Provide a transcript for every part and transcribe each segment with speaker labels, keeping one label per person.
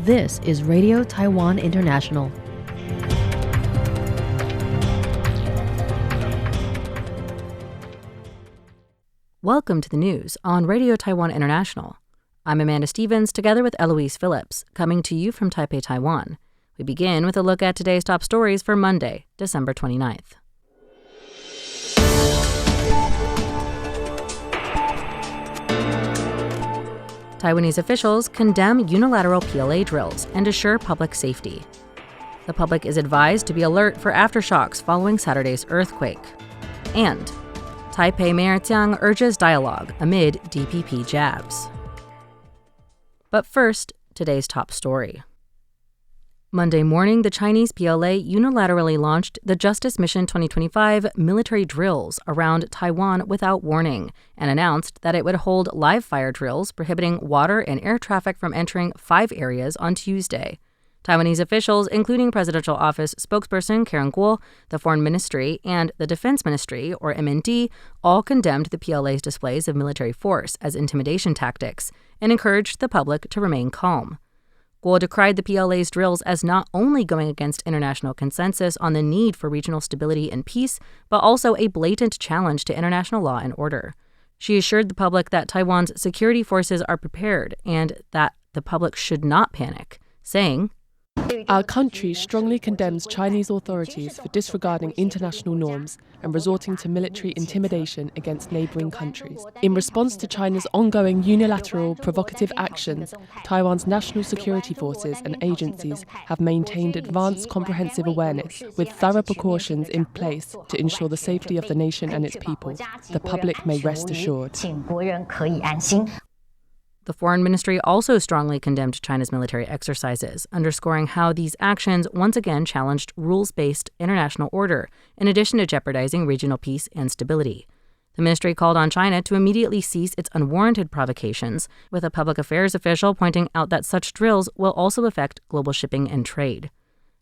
Speaker 1: This is Radio Taiwan International.
Speaker 2: Welcome to the news on Radio Taiwan International. I'm Amanda Stevens, together with Eloise Phillips, coming to you from Taipei, Taiwan. We begin with a look at today's top stories for Monday, December 29th. Taiwanese officials condemn unilateral PLA drills and assure public safety. The public is advised to be alert for aftershocks following Saturday's earthquake. And Taipei Mayor Jiang urges dialogue amid DPP jabs. But first, today's top story. Monday morning, the Chinese PLA unilaterally launched the Justice Mission 2025 military drills around Taiwan without warning and announced that it would hold live-fire drills prohibiting water and air traffic from entering 5 areas on Tuesday. Taiwanese officials, including Presidential Office spokesperson Karen Kuo, the Foreign Ministry, and the Defense Ministry, or MND, all condemned the PLA's displays of military force as intimidation tactics and encouraged the public to remain calm. Kuo decried the PLA's drills as not only going against international consensus on the need for regional stability and peace, but also a blatant challenge to international law and order. She assured the public that Taiwan's security forces are prepared and that the public should not panic, saying,
Speaker 3: "Our country strongly condemns Chinese authorities for disregarding international norms and resorting to military intimidation against neighbouring countries. In response to China's ongoing unilateral provocative actions, Taiwan's national security forces and agencies have maintained advanced comprehensive awareness with thorough precautions in place to ensure the safety of the nation and its people. The public may rest assured."
Speaker 2: The Foreign Ministry also strongly condemned China's military exercises, underscoring how these actions once again challenged rules-based international order, in addition to jeopardizing regional peace and stability. The ministry called on China to immediately cease its unwarranted provocations, with a public affairs official pointing out that such drills will also affect global shipping and trade.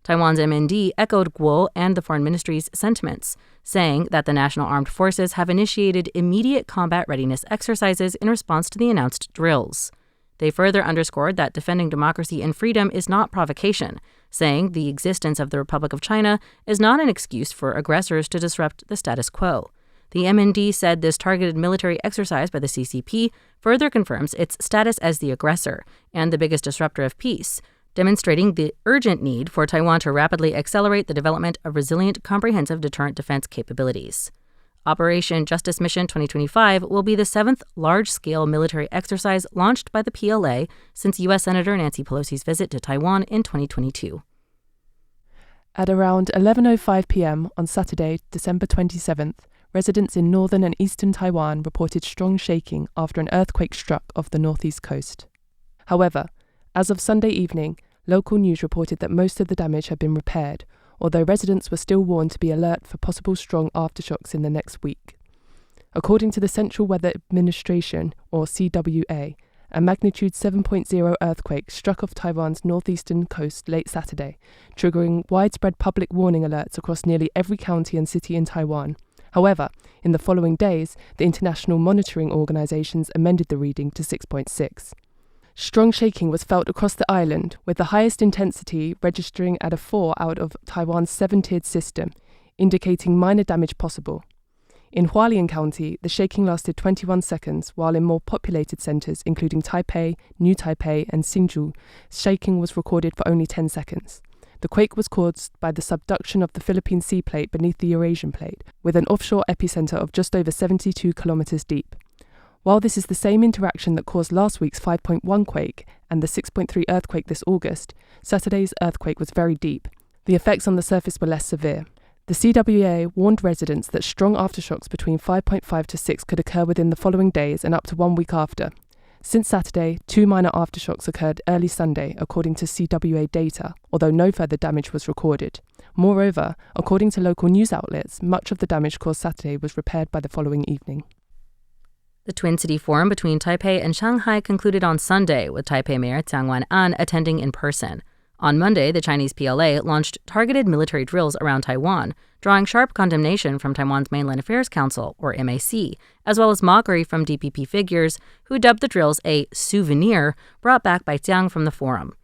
Speaker 2: Taiwan's MND echoed Kuo and the Foreign Ministry's sentiments, saying that the National Armed Forces have initiated immediate combat readiness exercises in response to the announced drills. They further underscored that defending democracy and freedom is not provocation, saying the existence of the Republic of China is not an excuse for aggressors to disrupt the status quo. The MND said this targeted military exercise by the CCP further confirms its status as the aggressor and the biggest disruptor of peace, demonstrating the urgent need for Taiwan to rapidly accelerate the development of resilient, comprehensive deterrent defense capabilities. Operation Justice Mission 2025 will be the 7th large-scale military exercise launched by the PLA since U.S. Senator Nancy Pelosi's visit to Taiwan in 2022.
Speaker 3: At around 11:05 p.m. on Saturday, December 27th, residents in northern and eastern Taiwan reported strong shaking after an earthquake struck off the northeast coast. However, as of Sunday evening, local news reported that most of the damage had been repaired, although residents were still warned to be alert for possible strong aftershocks in the next week. According to the Central Weather Administration, or CWA, a magnitude 7.0 earthquake struck off Taiwan's northeastern coast late Saturday, triggering widespread public warning alerts across nearly every county and city in Taiwan. However, in the following days, the international monitoring organizations amended the reading to 6.6. Strong shaking was felt across the island, with the highest intensity registering at a 4 out of Taiwan's 7-tiered system, indicating minor damage possible. In Hualien County, the shaking lasted 21 seconds, while in more populated centres, including Taipei, New Taipei and Hsinchu, shaking was recorded for only 10 seconds. The quake was caused by the subduction of the Philippine Sea Plate beneath the Eurasian Plate, with an offshore epicentre of just over 72 kilometres deep. While this is the same interaction that caused last week's 5.1 quake and the 6.3 earthquake this August, Saturday's earthquake was very deep. The effects on the surface were less severe. The CWA warned residents that strong aftershocks between 5.5 to 6 could occur within the following days and up to 1 week after. Since Saturday, 2 minor aftershocks occurred early Sunday, according to CWA data, although no further damage was recorded. Moreover, according to local news outlets, much of the damage caused Saturday was repaired by the following evening.
Speaker 2: The Twin City Forum between Taipei and Shanghai concluded on Sunday, with Taipei Mayor Jiang Wan-an attending in person. On Monday, the Chinese PLA launched targeted military drills around Taiwan, drawing sharp condemnation from Taiwan's Mainland Affairs Council, or MAC, as well as mockery from DPP figures who dubbed the drills a souvenir brought back by Jiang from the forum.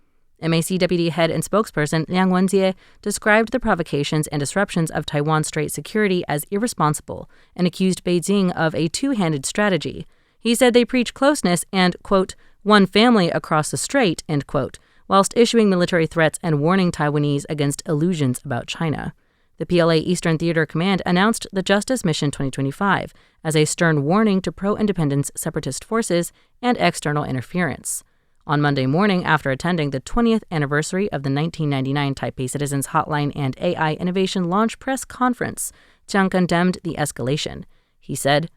Speaker 2: MAC deputy head and spokesperson Liang Wenjie described the provocations and disruptions of Taiwan's strait security as irresponsible and accused Beijing of a two-handed strategy. He said they preach closeness and, quote, one family across the strait, end quote, whilst issuing military threats and warning Taiwanese against illusions about China. The PLA Eastern Theater Command announced the Justice Mission 2025 as a stern warning to pro-independence separatist forces and external interference. On Monday morning, after attending the 20th anniversary of the 1999 Taipei Citizens Hotline and AI Innovation Launch Press Conference, Chiang condemned the escalation. He said,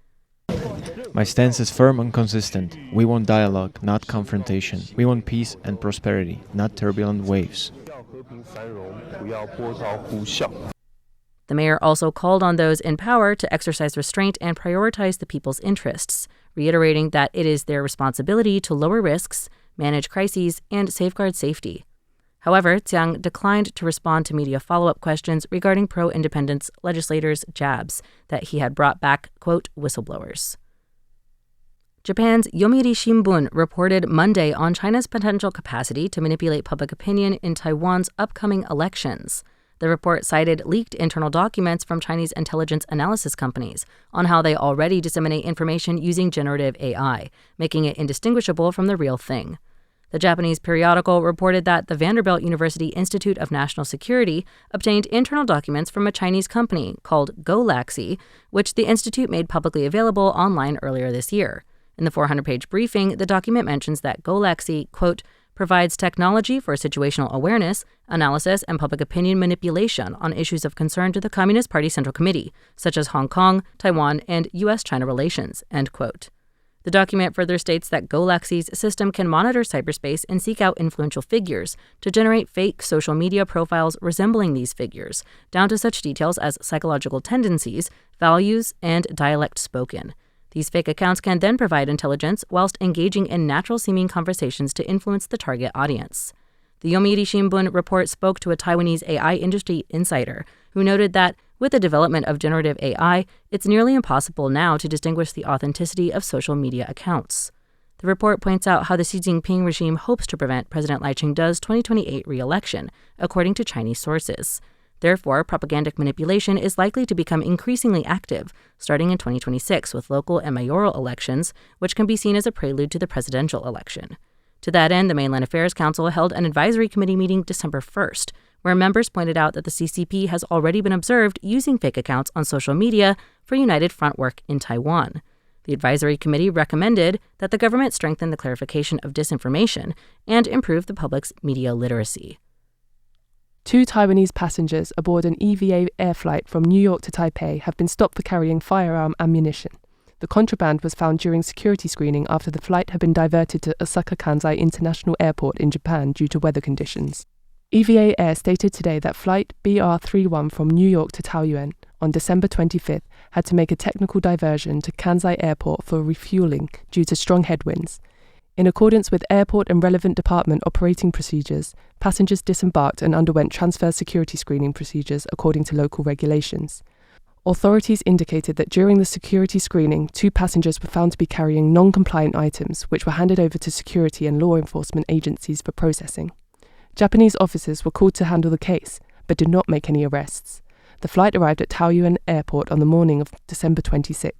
Speaker 4: "My stance is firm and consistent. We want dialogue, not confrontation. We want peace and prosperity, not turbulent waves."
Speaker 2: The mayor also called on those in power to exercise restraint and prioritize the people's interests, reiterating that it is their responsibility to lower risks, manage crises, and safeguard safety. However, Chiang declined to respond to media follow-up questions regarding pro-independence legislators' jabs that he had brought back, quote, whistleblowers. Japan's Yomiuri Shimbun reported Monday on China's potential capacity to manipulate public opinion in Taiwan's upcoming elections. The report cited leaked internal documents from Chinese intelligence analysis companies on how they already disseminate information using generative AI, making it indistinguishable from the real thing. The Japanese periodical reported that the Vanderbilt University Institute of National Security obtained internal documents from a Chinese company called Golaxy, which the institute made publicly available online earlier this year. In the 400-page briefing, the document mentions that Golaxy, quote, provides technology for situational awareness, analysis, and public opinion manipulation on issues of concern to the Communist Party Central Committee, such as Hong Kong, Taiwan, and U.S.-China relations, end quote. The document further states that Golaxy's system can monitor cyberspace and seek out influential figures to generate fake social media profiles resembling these figures, down to such details as psychological tendencies, values, and dialect spoken. These fake accounts can then provide intelligence whilst engaging in natural-seeming conversations to influence the target audience. The Yomiuri Shimbun report spoke to a Taiwanese AI industry insider who noted that, with the development of generative AI, it's nearly impossible now to distinguish the authenticity of social media accounts. The report points out how the Xi Jinping regime hopes to prevent President Lai Ching-te's 2028 re-election, according to Chinese sources. Therefore, propagandic manipulation is likely to become increasingly active, starting in 2026 with local and mayoral elections, which can be seen as a prelude to the presidential election. To that end, the Mainland Affairs Council held an advisory committee meeting December 1st, where members pointed out that the CCP has already been observed using fake accounts on social media for United Front work in Taiwan. The advisory committee recommended that the government strengthen the clarification of disinformation and improve the public's media literacy.
Speaker 3: 2 Taiwanese passengers aboard an EVA air flight from New York to Taipei have been stopped for carrying firearm ammunition. The contraband was found during security screening after the flight had been diverted to Osaka Kansai International Airport in Japan due to weather conditions. EVA Air stated today that flight BR31 from New York to Taoyuan on December 25th had to make a technical diversion to Kansai Airport for refueling due to strong headwinds. In accordance with airport and relevant department operating procedures, passengers disembarked and underwent transfer security screening procedures according to local regulations. Authorities indicated that during the security screening, 2 passengers were found to be carrying non-compliant items, which were handed over to security and law enforcement agencies for processing. Japanese officers were called to handle the case, but did not make any arrests. The flight arrived at Taoyuan Airport on the morning of December 26th.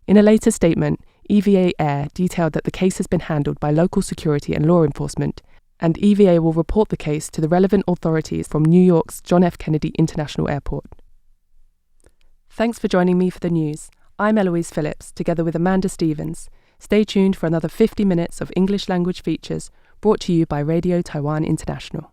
Speaker 3: In a later statement, EVA Air detailed that the case has been handled by local security and law enforcement, and EVA will report the case to the relevant authorities from New York's John F. Kennedy International Airport. Thanks for joining me for the news. I'm Eloise Phillips, together with Amanda Stevens. Stay tuned for another 50 minutes of English language features brought to you by Radio Taiwan International.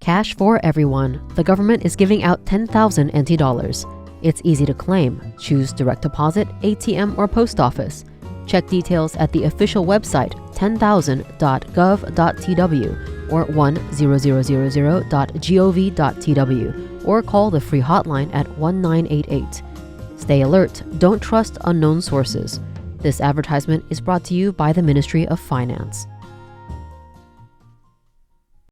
Speaker 1: Cash for everyone. The government is giving out 10,000 NT dollars. It's easy to claim. Choose direct deposit, ATM, or post office. Check details at the official website 10,000.gov.tw or 10000.gov.tw or call the free hotline at 1988. Stay alert. Don't trust unknown sources. This advertisement is brought to you by the Ministry of Finance.